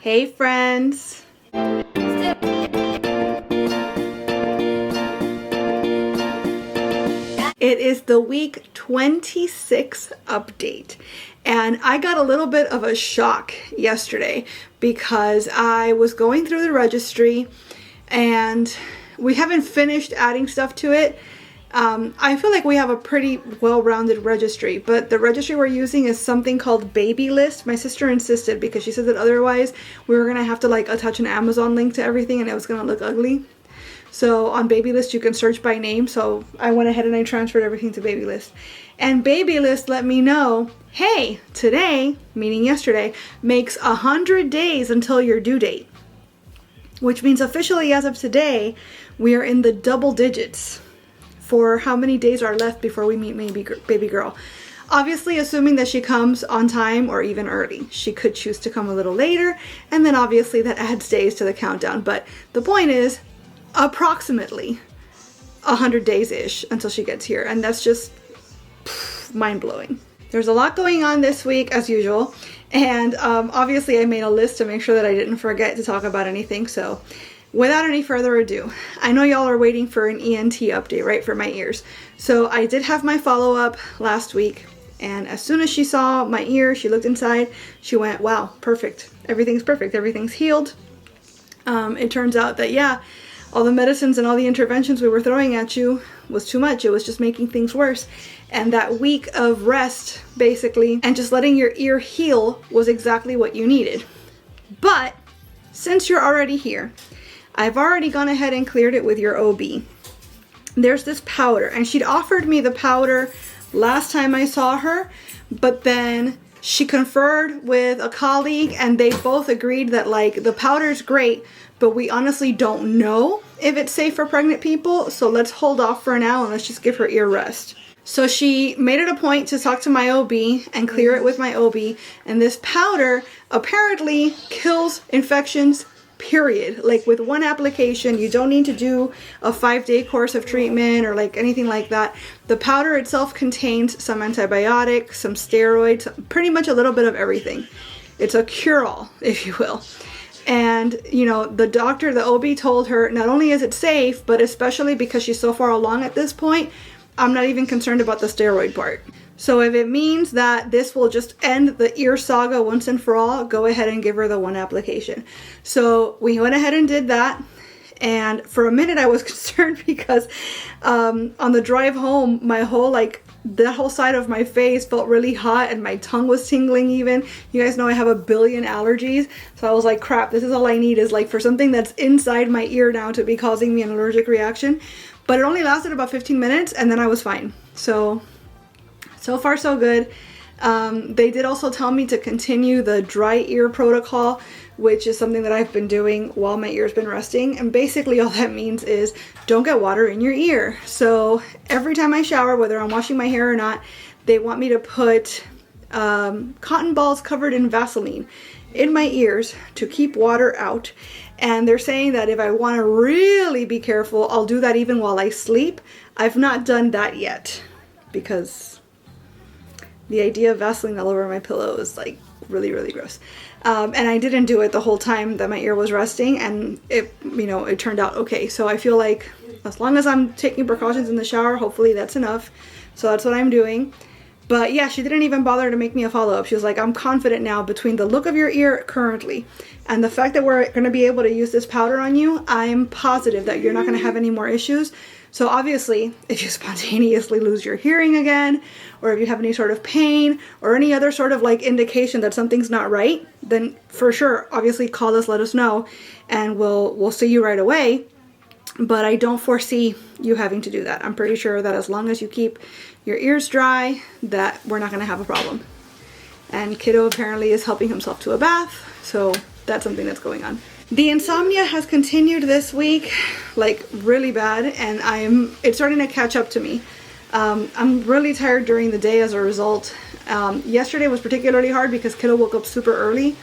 Hey friends! It is the week 26 update, and I got a little bit of a shock yesterday because I was going through the registry and we haven't finished adding stuff to it. I feel like we have a pretty well-rounded registry, but the registry we're using is something called Baby List. My sister insisted because she said that otherwise we were gonna have to like attach an Amazon link to everything and it was gonna look ugly. So on Baby List you can search by name, so I went ahead and I transferred everything to Baby List. And Baby List let me know, hey, today, meaning yesterday, makes 100 days until your due date. Which means officially as of today, we are in the double digits for how many days are left before we meet baby girl. Obviously, assuming that she comes on time or even early. She could choose to come a little later, and then obviously that adds days to the countdown. But the point is, approximately 100 days-ish until she gets here, and that's just mind-blowing. There's a lot going on this week, as usual, and obviously I made a list to make sure that I didn't forget to talk about anything, so without any further ado, I know y'all are waiting for an ENT update, right, for my ears. So I did have my follow-up last week, and as soon as she saw my ear, she looked inside, she went, wow, perfect, everything's healed. It turns out that, yeah, all the medicines and all the interventions we were throwing at you was too much. It was just making things worse. And that week of rest, basically, and just letting your ear heal was exactly what you needed. But since you're already here, I've already gone ahead and cleared it with your OB. There's this powder, and she'd offered me the powder last time I saw her, but then she conferred with a colleague and they both agreed that like the powder's great, but we honestly don't know if it's safe for pregnant people, so let's hold off for now and let's just give her ear rest. So she made it a point to talk to my OB and clear it with my OB, and this powder apparently kills infections, period. Like with one application, you don't need to do a 5-day course of treatment or like anything like that. The powder itself contains some antibiotics, some steroids, pretty much a little bit of everything. It's a cure-all, if you will. And, you know, the doctor, the OB told her, not only is it safe, but especially because she's so far along at this point, I'm not even concerned about the steroid part. So if it means that this will just end the ear saga once and for all, go ahead and give her the one application. So we went ahead and did that. And for a minute I was concerned because on the drive home, my whole that whole side of my face felt really hot and my tongue was tingling even. You guys know I have a billion allergies. So I was like, crap, this is all I need is like for something that's inside my ear now to be causing me an allergic reaction. But it only lasted about 15 minutes and then I was fine. So far so good. They did also tell me to continue the dry ear protocol, which is something that I've been doing while my ear's been resting. And basically all that means is don't get water in your ear. So every time I shower, whether I'm washing my hair or not, they want me to put cotton balls covered in Vaseline in my ears to keep water out. And they're saying that if I want to really be careful, I'll do that even while I sleep. I've not done that yet because the idea of Vaseline all over my pillow is like really, really gross. And I didn't do it the whole time that my ear was resting, and it turned out okay. So I feel like as long as I'm taking precautions in the shower, hopefully that's enough. So that's what I'm doing. But yeah, she didn't even bother to make me a follow-up. She was like, I'm confident now between the look of your ear currently and the fact that we're going to be able to use this powder on you, I'm positive that you're not going to have any more issues. So obviously, if you spontaneously lose your hearing again, or if you have any sort of pain, or any other sort of like indication that something's not right, then for sure, obviously call us, let us know, and we'll see you right away. But I don't foresee you having to do that. I'm pretty sure that as long as you keep your ears dry, that we're not going to have a problem. And kiddo apparently is helping himself to a bath, so that's something that's going on. The insomnia has continued this week, like really bad, and it's starting to catch up to me. I'm really tired during the day as a result. Yesterday was particularly hard because kiddo woke up super early,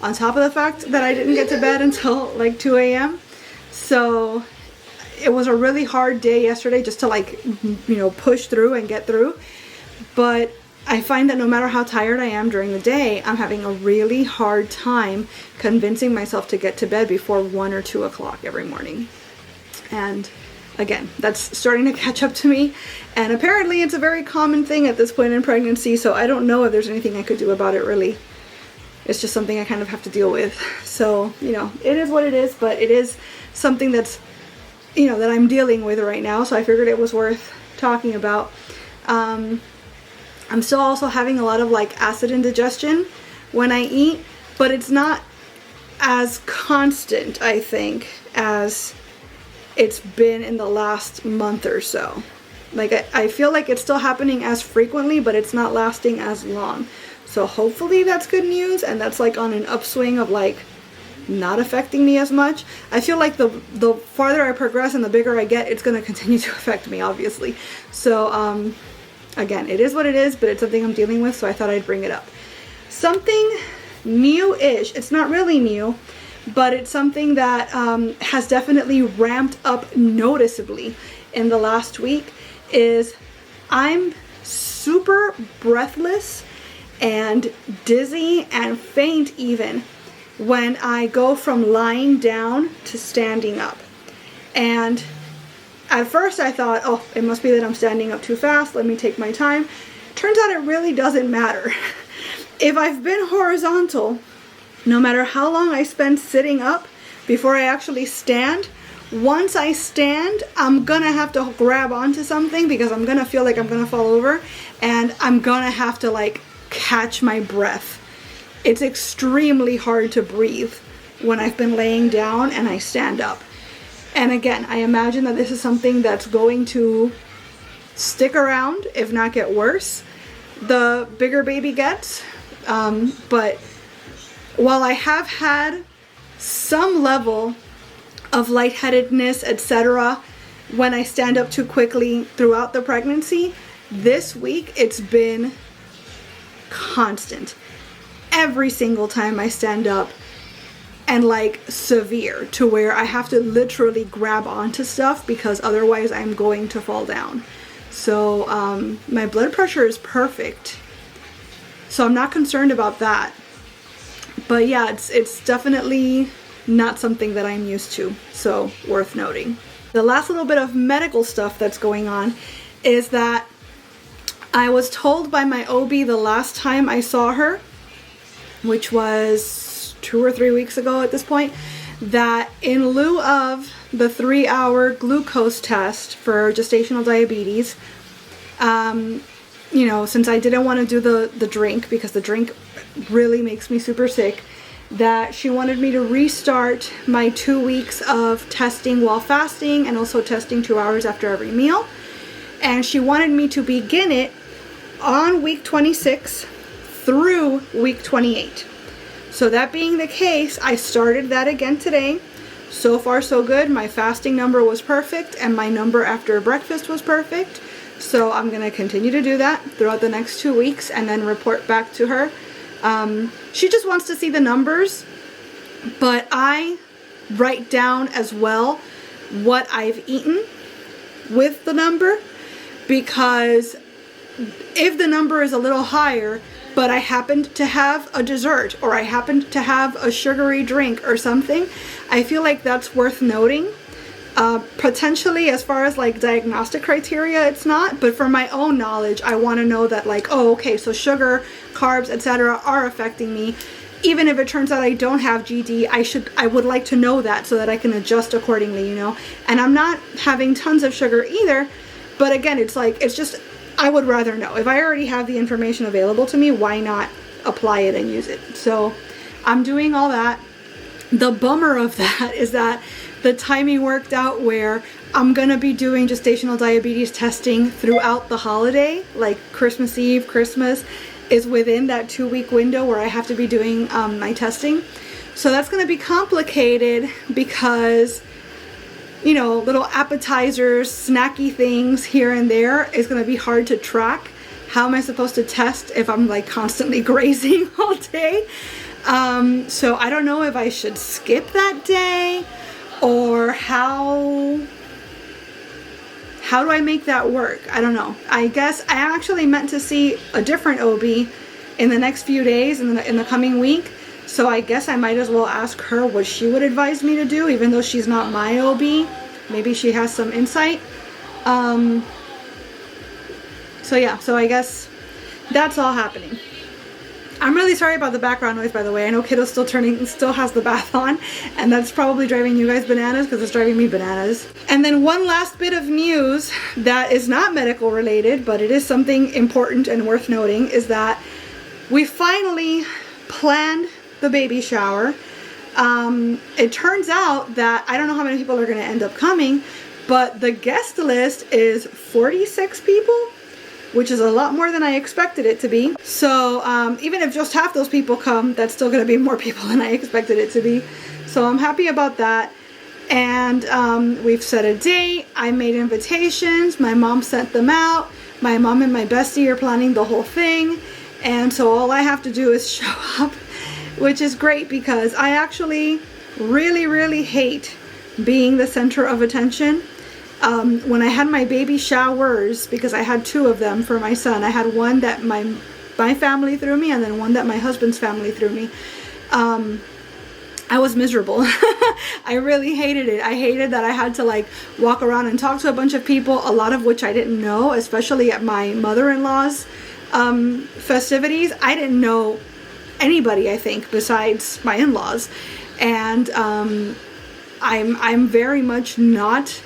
on top of the fact that I didn't get to bed until like 2 a.m. So it was a really hard day yesterday just to like, push through and get through. But I find that no matter how tired I am during the day, I'm having a really hard time convincing myself to get to bed before 1 or 2 o'clock every morning. And again, that's starting to catch up to me. And apparently it's a very common thing at this point in pregnancy, so I don't know if there's anything I could do about it really. It's just something I kind of have to deal with. So, you know, it is what it is, but it is something that's, you know, that I'm dealing with right now, so I figured it was worth talking about. I'm still also having a lot of like acid indigestion when I eat, but it's not as constant, I think, as it's been in the last month or so. Like I feel like it's still happening as frequently, but it's not lasting as long. So hopefully that's good news, and that's like on an upswing of like not affecting me as much. I feel like the farther I progress and the bigger I get, it's going to continue to affect me, obviously. So again, it is what it is, but it's something I'm dealing with, so I thought I'd bring it up. Something new-ish, it's not really new, but it's something that has definitely ramped up noticeably in the last week, is I'm super breathless and dizzy and faint even when I go from lying down to standing up. And at first I thought, oh, it must be that I'm standing up too fast, let me take my time. Turns out it really doesn't matter. If I've been horizontal, no matter how long I spend sitting up before I actually stand, once I stand, I'm gonna have to grab onto something because I'm gonna feel like I'm gonna fall over, and I'm gonna have to like catch my breath. It's extremely hard to breathe when I've been laying down and I stand up. And again, I imagine that this is something that's going to stick around, if not get worse, the bigger baby gets. But while I have had some level of lightheadedness, etc., when I stand up too quickly throughout the pregnancy, this week it's been constant. Every single time I stand up, and like severe, to where I have to literally grab onto stuff because otherwise I'm going to fall down. So my blood pressure is perfect, so I'm not concerned about that. But yeah, it's definitely not something that I'm used to, so worth noting. The last little bit of medical stuff that's going on is that I was told by my OB the last time I saw her, which was 2 or 3 weeks ago at this point, that in lieu of the 3-hour glucose test for gestational diabetes, you know, since I didn't want to do the drink because the drink really makes me super sick, that she wanted me to restart my 2 weeks of testing while fasting and also testing 2 hours after every meal. And she wanted me to begin it on week 26 through week 28. So that being the case, I started that again today. So far so good. My fasting number was perfect and my number after breakfast was perfect. So I'm going to continue to do that throughout the next 2 weeks and then report back to her. She just wants to see the numbers, but I write down as well what I've eaten with the number, because if the number is a little higher, but I happened to have a dessert or I happened to have a sugary drink or something, I feel like that's worth noting. Potentially, as far as like diagnostic criteria, it's not, but for my own knowledge, I want to know that like, oh, okay, so sugar, carbs, etc. are affecting me. Even if it turns out I don't have GD, I would like to know that so that I can adjust accordingly, you know. And I'm not having tons of sugar either, but again, it's like, it's just, I would rather know. If I already have the information available to me, why not apply it and use it? So I'm doing all that. The bummer of that is that the timing worked out where I'm gonna be doing gestational diabetes testing throughout the holiday, like Christmas Eve, Christmas is within that 2-week window where I have to be doing my testing. So that's gonna be complicated because, you know, little appetizers, snacky things here and there is gonna be hard to track. How am I supposed to test if I'm like constantly grazing all day? So I don't know if I should skip that day or how how do I make that work? I don't know. I guess I actually meant to see a different OB in the next few days, in the coming week. So I guess I might as well ask her what she would advise me to do, even though she's not my OB. Maybe she has some insight. So yeah, so I guess that's all happening. I'm really sorry about the background noise, by the way. I know kiddo's still has the bath on, and that's probably driving you guys bananas because it's driving me bananas. And then one last bit of news that is not medical related, but it is something important and worth noting, is that we finally planned the baby shower. It turns out that I don't know how many people are going to end up coming, but the guest list is 46 people, which is a lot more than I expected it to be. So even if just half those people come, that's still going to be more people than I expected it to be. So I'm happy about that. And we've set a date. I made invitations. My mom sent them out. My mom and my bestie are planning the whole thing. And so all I have to do is show up, which is great because I actually really, really hate being the center of attention. When I had my baby showers, because I had 2 of them for my son, I had one that my family threw me and then one that my husband's family threw me. I was miserable. I really hated it. I hated that I had to like walk around and talk to a bunch of people, a lot of which I didn't know, especially at my mother-in-law's festivities. I didn't know anybody, I think, besides my in-laws. And I'm very much not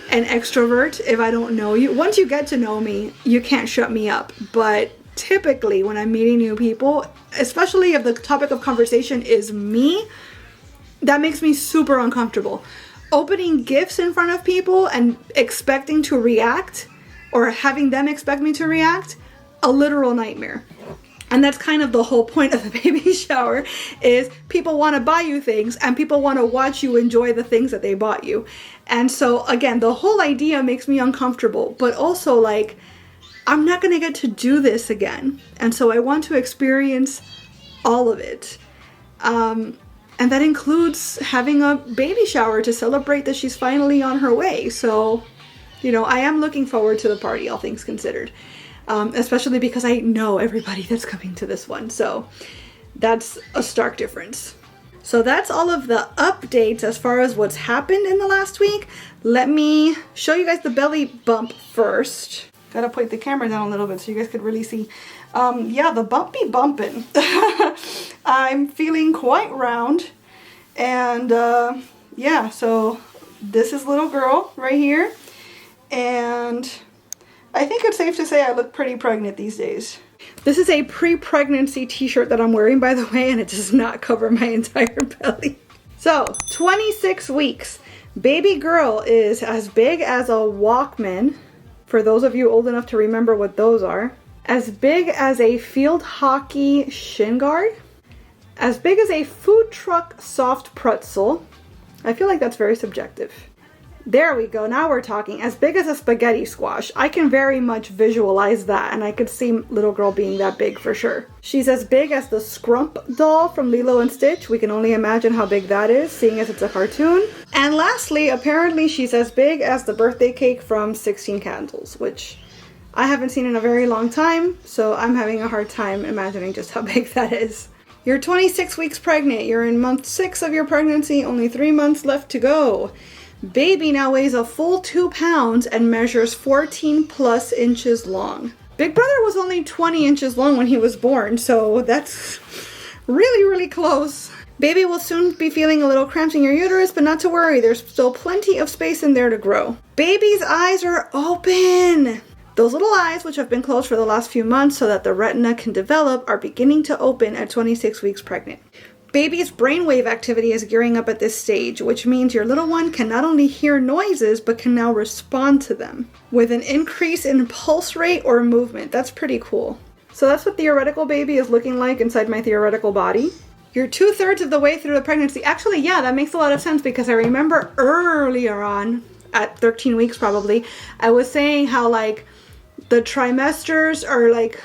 an extrovert if I don't know you. Once you get to know me, you can't shut me up. But typically when I'm meeting new people, especially if the topic of conversation is me, that makes me super uncomfortable. Opening gifts in front of people and expecting to react, or having them expect me to react, a literal nightmare. And that's kind of the whole point of the baby shower, is people want to buy you things and people want to watch you enjoy the things that they bought you. And so again, the whole idea makes me uncomfortable, but also like, I'm not going to get to do this again. And so I want to experience all of it. And that includes having a baby shower to celebrate that she's finally on her way. So, you know, I am looking forward to the party, all things considered. Especially because I know everybody that's coming to this one. So that's a stark difference. So that's all of the updates as far as what's happened in the last week. Let me show you guys the belly bump first. Gotta point the camera down a little bit so you guys could really see. Yeah, the bump be bumping. I'm feeling quite round. And yeah, so this is little girl right here. And I think it's safe to say I look pretty pregnant these days. This is a pre-pregnancy t-shirt that I'm wearing, by the way, and it does not cover my entire belly. So, 26 weeks. Baby girl is as big as a Walkman, for those of you old enough to remember what those are. As big as a field hockey shin guard. As big as a food truck soft pretzel. I feel like that's very subjective. There we go, now we're talking. As big as a spaghetti squash. I can very much visualize that, and I could see little girl being that big for sure. She's as big as the Scrump doll from Lilo and Stitch. We can only imagine how big that is, seeing as it's a cartoon. And lastly, apparently she's as big as the birthday cake from 16 Candles, which I haven't seen in a very long time, so I'm having a hard time imagining just how big that is. You're 26 weeks pregnant. You're in month 6 of your pregnancy, only 3 months left to go. Baby now weighs a full 2 pounds and measures 14 plus inches long. Big brother was only 20 inches long when he was born, so that's really, really close. Baby will soon be feeling a little cramps in your uterus, but not to worry, there's still plenty of space in there to grow. Baby's eyes are open. Those little eyes, which have been closed for the last few months so that the retina can develop, are beginning to open at 26 weeks pregnant. Baby's brainwave activity is gearing up at this stage, which means your little one can not only hear noises, but can now respond to them with an increase in pulse rate or movement. That's pretty cool. So that's what theoretical baby is looking like inside my theoretical body. You're 2/3 of the way through the pregnancy. Actually, yeah, that makes a lot of sense because I remember earlier on, at 13 weeks probably, I was saying how like the trimesters are like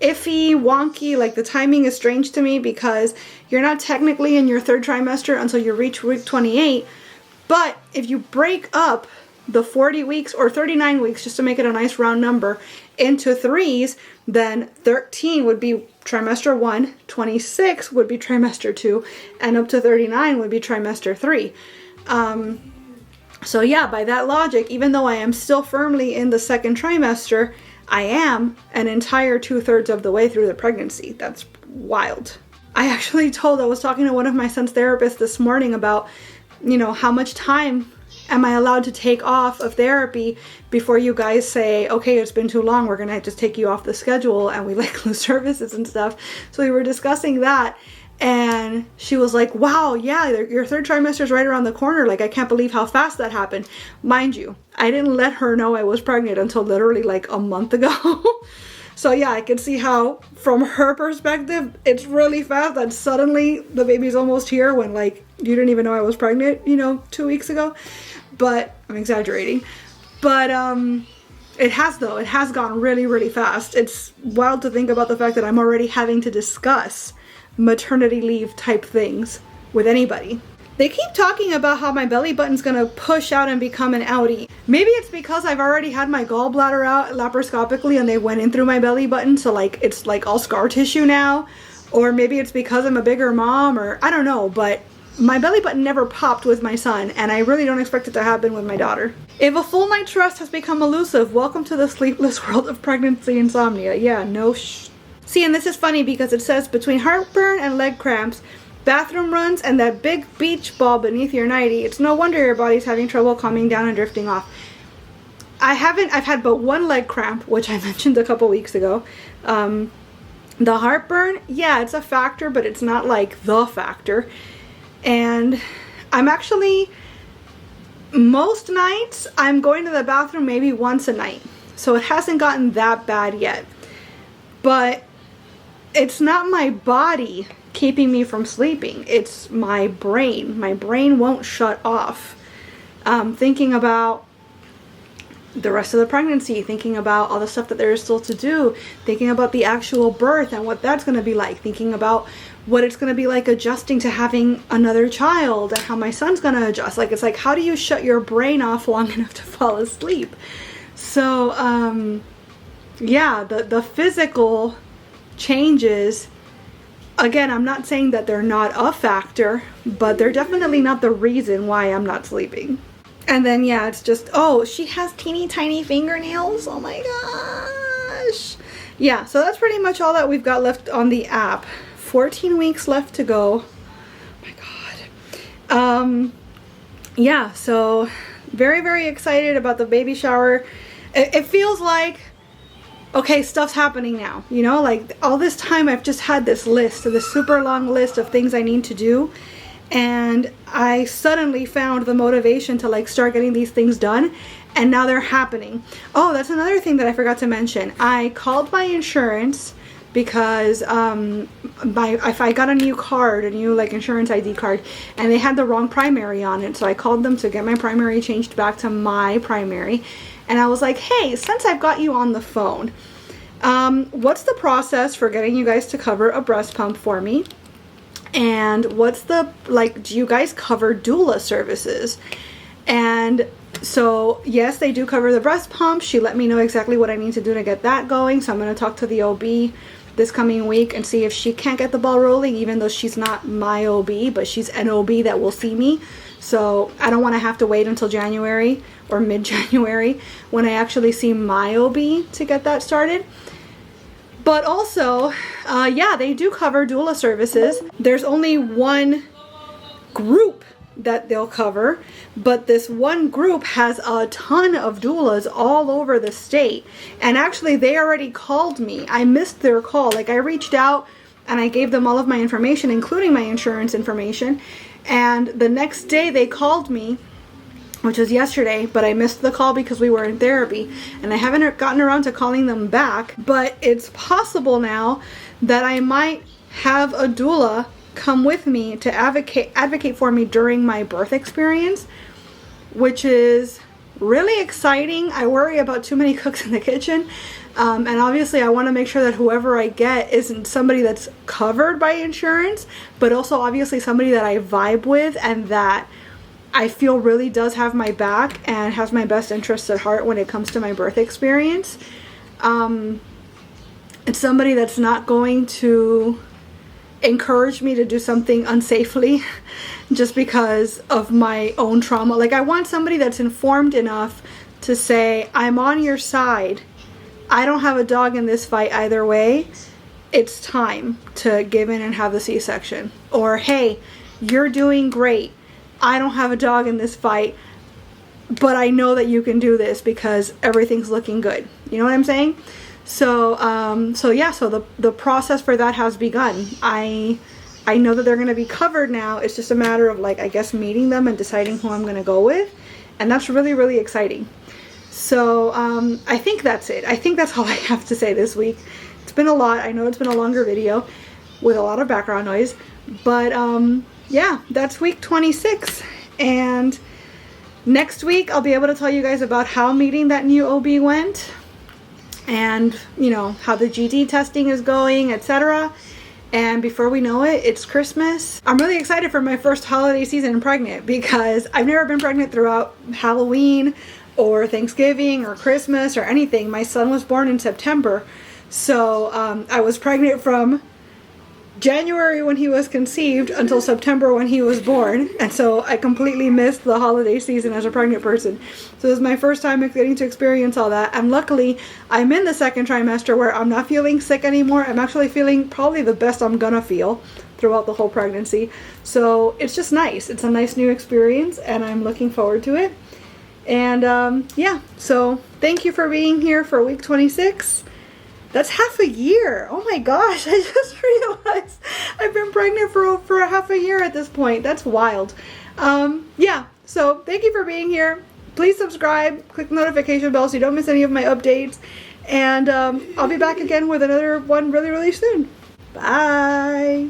iffy, wonky, like the timing is strange to me because you're not technically in your 3rd trimester until you reach week 28, but if you break up the 40 weeks or 39 weeks, just to make it a nice round number, into threes, then 13 would be trimester 1, 26 would be trimester 2, and up to 39 would be trimester 3. So yeah, by that logic, even though I am still firmly in the second trimester, I am an entire 2/3 of the way through the pregnancy. That's wild. I was talking to one of my son's therapists this morning about, how much time am I allowed to take off of therapy before you guys say, okay, it's been too long, we're gonna just take you off the schedule, and we lose services and stuff. So we were discussing that, and she was like, wow, yeah, your third trimester is right around the corner. Like, I can't believe how fast that happened. Mind you, I didn't let her know I was pregnant until literally like a month ago. So yeah, I can see how, from her perspective, it's really fast that suddenly the baby's almost here when, like, you didn't even know I was pregnant, 2 weeks ago. But I'm exaggerating. But it has gone really, really fast. It's wild to think about the fact that I'm already having to discuss maternity leave type things with anybody. They keep talking about how my belly button's gonna push out and become an outie. Maybe it's because I've already had my gallbladder out laparoscopically and they went in through my belly button, so like it's like all scar tissue now. Or maybe it's because I'm a bigger mom, or I don't know, but my belly button never popped with my son, and I really don't expect it to happen with my daughter. If a full night's rest has become elusive, welcome to the sleepless world of pregnancy insomnia. Yeah, See, and this is funny because it says between heartburn and leg cramps, bathroom runs, and that big beach ball beneath your nightie, it's no wonder your body's having trouble calming down and drifting off. I've had but one leg cramp, which I mentioned a couple weeks ago. The heartburn, yeah, it's a factor, but it's not like the factor. And I'm actually, most nights, I'm going to the bathroom maybe once a night. So it hasn't gotten that bad yet. But it's not my body keeping me from sleeping. It's my brain. My brain won't shut off. Thinking about the rest of the pregnancy, thinking about all the stuff that there is still to do, thinking about the actual birth and what that's going to be like, thinking about what it's going to be like adjusting to having another child and how my son's going to adjust. Like, it's like, how do you shut your brain off long enough to fall asleep? So, yeah, the physical changes, again, I'm not saying that they're not a factor, but they're definitely not the reason why I'm not sleeping. And then, yeah, it's just, oh, she has teeny tiny fingernails. Oh my gosh. Yeah, so that's pretty much all that we've got left on the app. 14 weeks left to go. Oh my God. Yeah, so very, very excited about the baby shower. It feels like, okay, stuff's happening now. Like all this time I've just had this super long list of things I need to do. And I suddenly found the motivation to like start getting these things done, and now they're happening. Oh, that's another thing that I forgot to mention. I called my insurance because if I got a new card, a new like insurance ID card, and they had the wrong primary on it, so I called them to get my primary changed back to my primary. And I was like, hey, since I've got you on the phone, what's the process for getting you guys to cover a breast pump for me? And do you guys cover doula services? And so, yes, they do cover the breast pump. She let me know exactly what I need to do to get that going. So I'm going to talk to the OB this coming week and see if she can't get the ball rolling, even though she's not my OB, but she's an OB that will see me. So I don't want to have to wait until January or mid-January when I actually see my OB to get that started. But also, yeah, they do cover doula services. There's only one group that they'll cover, but this one group has a ton of doulas all over the state. And actually, they already called me. I missed their call. Like, I reached out and I gave them all of my information, including my insurance information. And the next day they called me, which was yesterday, but I missed the call because we were in therapy, and I haven't gotten around to calling them back. But it's possible now that I might have a doula come with me to advocate for me during my birth experience, which is really exciting. I worry about too many cooks in the kitchen, and obviously I want to make sure that whoever I get isn't somebody that's covered by insurance, but also obviously somebody that I vibe with and that I feel really does have my back and has my best interests at heart when it comes to my birth experience. It's somebody that's not going to encourage me to do something unsafely just because of my own trauma. Like, I want somebody that's informed enough to say, I'm on your side. I don't have a dog in this fight either way. It's time to give in and have the C-section. Or, hey, you're doing great. I don't have a dog in this fight, but I know that you can do this because everything's looking good. You know what I'm saying? So, the process for that has begun. I know that they're going to be covered now. It's just a matter of, like, I guess meeting them and deciding who I'm going to go with. And that's really, really exciting. So, I think that's it. I think that's all I have to say this week. It's been a lot. I know it's been a longer video with a lot of background noise. But, yeah, that's week 26. And next week, I'll be able to tell you guys about how meeting that new OB went. And, you know, how the GD testing is going, etc. And before we know it, it's Christmas. I'm really excited for my first holiday season pregnant because I've never been pregnant throughout Halloween or Thanksgiving or Christmas or anything. My son was born in September. So I was pregnant from January when he was conceived until September when he was born, and so I completely missed the holiday season as a pregnant person. So this is my first time getting to experience all that, and luckily I'm in the second trimester where I'm not feeling sick anymore. I'm actually feeling probably the best I'm gonna feel throughout the whole pregnancy. So it's just nice. It's a nice new experience and I'm looking forward to it. And yeah, so thank you for being here for week 26. That's half a year. Oh my gosh, I just realized I've been pregnant for a half a year at this point. That's wild. Yeah, so thank you for being here. Please subscribe, click the notification bell so you don't miss any of my updates. And I'll be back again with another one really, really soon. Bye.